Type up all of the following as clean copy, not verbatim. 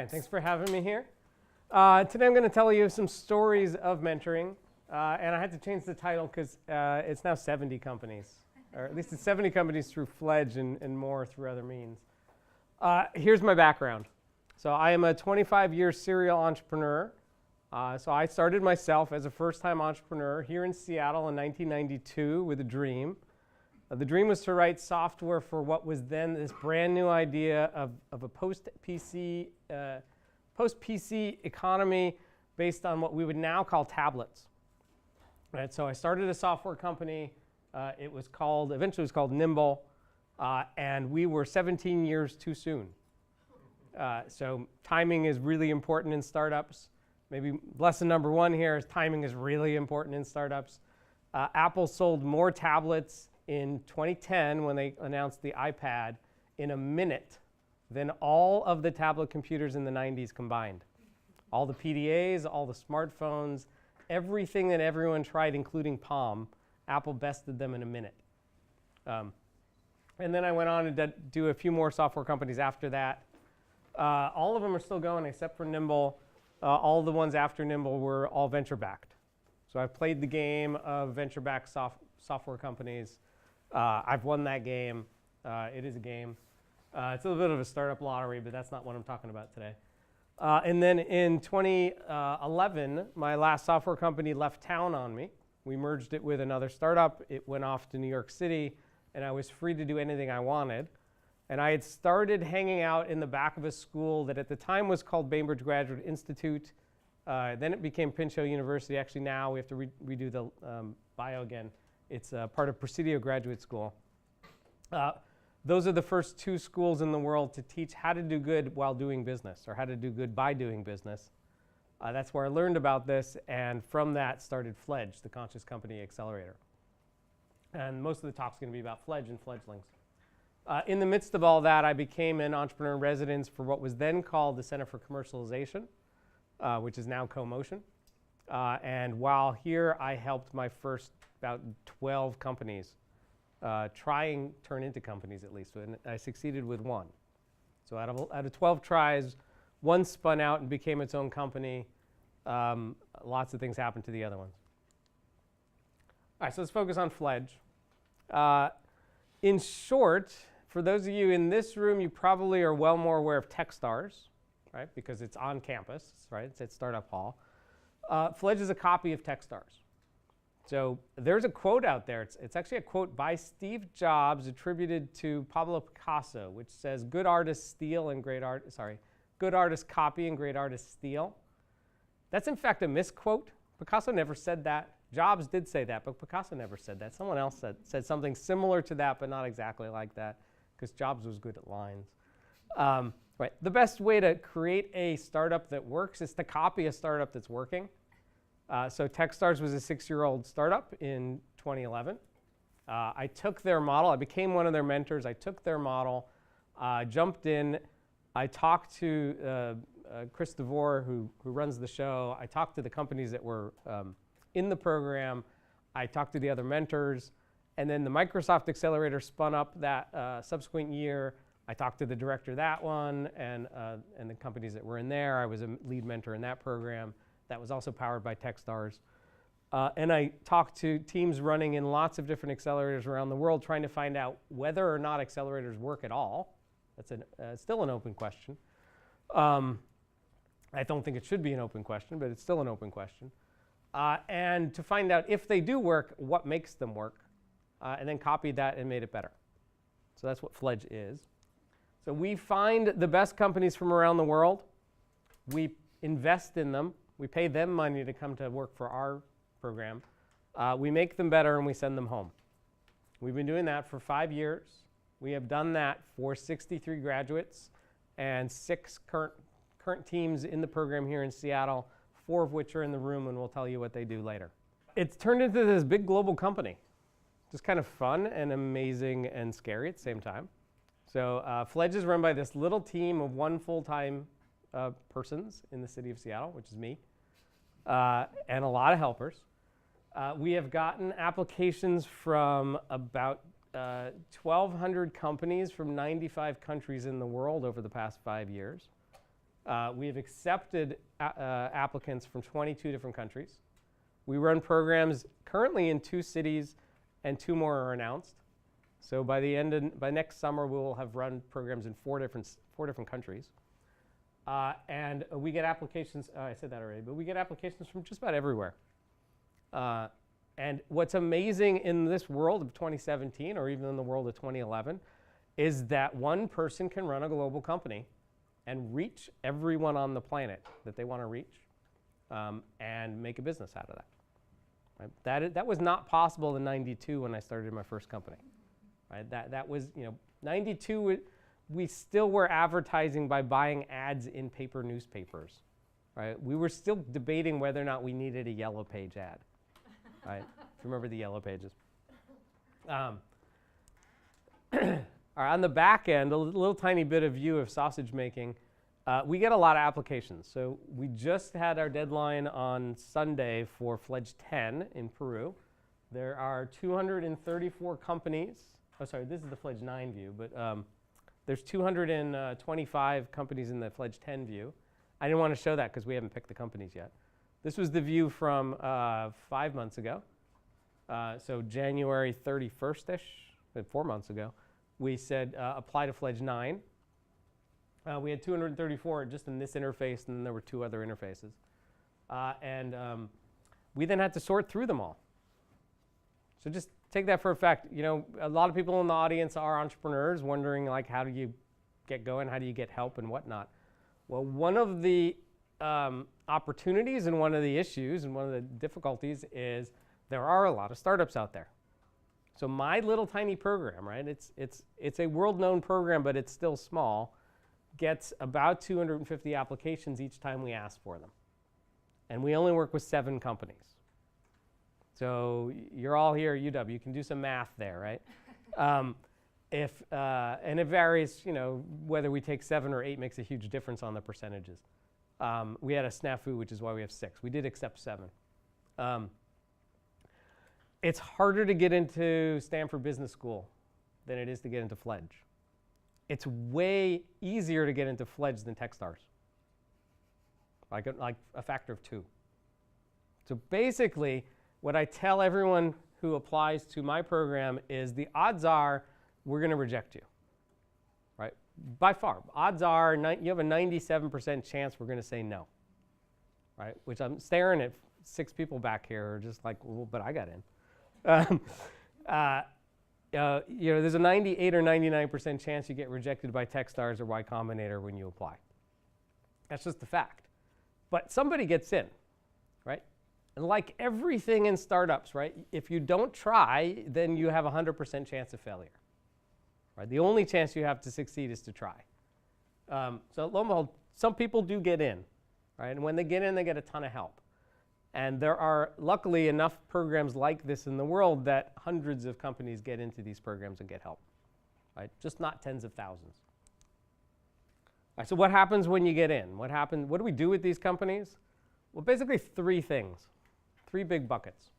Hi, thanks for having me here. Today I'm going to tell you some stories of mentoring, and I had to change the title because it's now 70 companies, or at least it's 70 companies through Fledge and more through other means. Here's my background. So I am a 25-year serial entrepreneur. So I started myself as a first-time entrepreneur here in Seattle in 1992 with a dream. The dream was to write software for what was then this brand new idea of a post-PC economy based on what we would now call tablets. Right, so I started a software company. Eventually it was called Nimble, and we were 17 years too soon. So timing is really important in startups. Maybe lesson number one here is timing is really important in startups. Apple sold more tablets in 2010 when they announced the iPad in a minute than all of the tablet computers in the 90s combined. All the PDAs, all the smartphones, everything that everyone tried, including Palm, Apple bested them in a minute. And then I went on to do a few more software companies after that. All of them are still going except for Nimble. All the ones after Nimble were all venture-backed. So I've played the game of venture-backed software companies. I've won that game. It is a game. It's a little bit of a startup lottery, but that's not what I'm talking about today. And then in 2011, my last software company left town on me. We merged it with another startup. It went off to New York City, and I was free to do anything I wanted. And I had started hanging out in the back of a school that at the time was called Bainbridge Graduate Institute. Then it became Pinchot University. Actually, now we have to redo the bio again. It's part of Presidio Graduate School. Those are the first two schools in the world to teach how to do good while doing business, or how to do good by doing business. That's where I learned about this, and from that started Fledge, the conscious company accelerator. And most of the talk's going to be about Fledge and fledglings. In the midst of all that, I became an entrepreneur in residence for what was then called the Center for Commercialization, which is now CoMotion. And while here, I helped my first about 12 companies turn into companies at least, and I succeeded with one. So out of 12 tries, one spun out and became its own company. Lots of things happened to the other ones. All right, so let's focus on Fledge. In short, for those of you in this room, you probably are well more aware of Techstars, right? Because it's on campus, right? It's at Startup Hall. Fledge is a copy of Techstars. So there's a quote out there. It's actually a quote by Steve Jobs attributed to Pablo Picasso, which says, "Good artists steal and good artists copy and great artists steal." That's in fact a misquote. Picasso never said that. Jobs did say that, but Picasso never said that. Someone else said something similar to that, but not exactly like that, because Jobs was good at lines. Right. The best way to create a startup that works is to copy a startup that's working. So Techstars was a 6-year-old startup in 2011. I took their model. I became one of their mentors. I took their model, jumped in. I talked to Chris DeVore, who runs the show. I talked to the companies that were in the program. I talked to the other mentors. And then the Microsoft Accelerator spun up that subsequent year. I talked to the director of that one and the companies that were in there. I was a lead mentor in that program. That was also powered by Techstars. And I talked to teams running in lots of different accelerators around the world, trying to find out whether or not accelerators work at all. That's still an open question. I don't think it should be an open question, but it's still an open question. And to find out if they do work, what makes them work, and then copied that and made it better. So that's what Fledge is. So we find the best companies from around the world. We invest in them. We pay them money to come to work for our program. We make them better, and we send them home. We've been doing that for 5 years. We have done that for 63 graduates and 6 current teams in the program here in Seattle, 4 of which are in the room, and we'll tell you what they do later. It's turned into this big global company. Just kind of fun and amazing and scary at the same time. So Fledge is run by this little team of 1 full-time persons in the city of Seattle, which is me, and a lot of helpers. We have gotten applications from about 1,200 companies from 95 countries in the world over the past 5 years. We have accepted applicants from 22 different countries. We run programs currently in 2 cities, and 2 more are announced. So by next summer, we will have run programs in 4 different countries. And we get applications, I said that already, but we get applications from just about everywhere. And what's amazing in this world of 2017, or even in the world of 2011, is that one person can run a global company and reach everyone on the planet that they want to reach, and make a business out of that. Right? That was not possible in '92 when I started my first company. Right? That was, 92, we still were advertising by buying ads in paper newspapers. Right? We were still debating whether or not we needed a yellow page ad. Right? If you remember the yellow pages. All right, on the back end, a little tiny bit of view of sausage making. We get a lot of applications. So we just had our deadline on Sunday for Fledge 10 in Peru. There are 234 companies. Oh, sorry, this is the Fledge 9 view, but there's 225 companies in the Fledge 10 view. I didn't want to show that because we haven't picked the companies yet. This was the view from 5 months ago. So January 31st-ish, 4 months ago, we said apply to Fledge 9. We had 234 just in this interface, and then there were 2 other interfaces. We then had to sort through them all. So just take that for a fact. A lot of people in the audience are entrepreneurs wondering, like, how do you get going? How do you get help and whatnot? Well, one of the opportunities and one of the issues and one of the difficulties is there are a lot of startups out there. So my little tiny program, right? It's a world-known program, but it's still small. Gets about 250 applications each time we ask for them. And we only work with 7 companies. So you're all here at UW. You can do some math there, right? And it varies, whether we take 7 or 8 makes a huge difference on the percentages. We had a snafu, which is why we have 6. We did accept 7. It's harder to get into Stanford Business School than it is to get into Fledge. It's way easier to get into Fledge than Techstars, like a factor of 2. So basically, what I tell everyone who applies to my program is the odds are we're going to reject you, right? By far. Odds are you have a 97% chance we're going to say no, right? Which I'm staring at 6 people back here who are just like, well, but I got in. There's a 98 or 99% chance you get rejected by Techstars or Y Combinator when you apply. That's just the fact. But somebody gets in, right? And like everything in startups, right? If you don't try, then you have a 100% chance of failure. Right? The only chance you have to succeed is to try. So lo and behold, some people do get in, right? And when they get in, they get a ton of help. And there are, luckily, enough programs like this in the world that hundreds of companies get into these programs and get help, right? Just not tens of thousands. All right, so what happens when you get in? What do we do with these companies? Well, basically 3 things, 3 big buckets.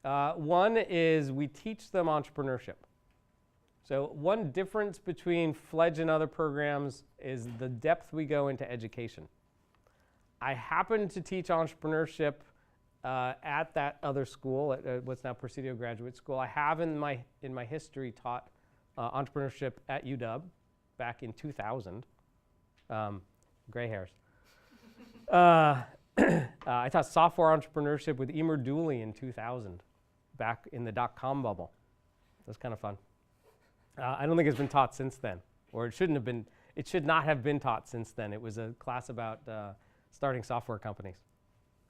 One is we teach them entrepreneurship. So one difference between Fledge and other programs is the depth we go into education. I happen to teach entrepreneurship at that other school, at what's now Presidio Graduate School. I have in my history taught entrepreneurship at UW back in 2000. Gray hairs. I taught software entrepreneurship with Emer Dooley in 2000, back in the dot-com bubble. It was kind of fun. I don't think it's been taught since then, or it shouldn't have been. It should not have been taught since then. It was a class about starting software companies.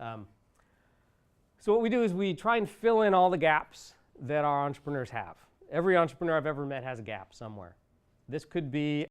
So what we do is we try and fill in all the gaps that our entrepreneurs have. Every entrepreneur I've ever met has a gap somewhere. This could be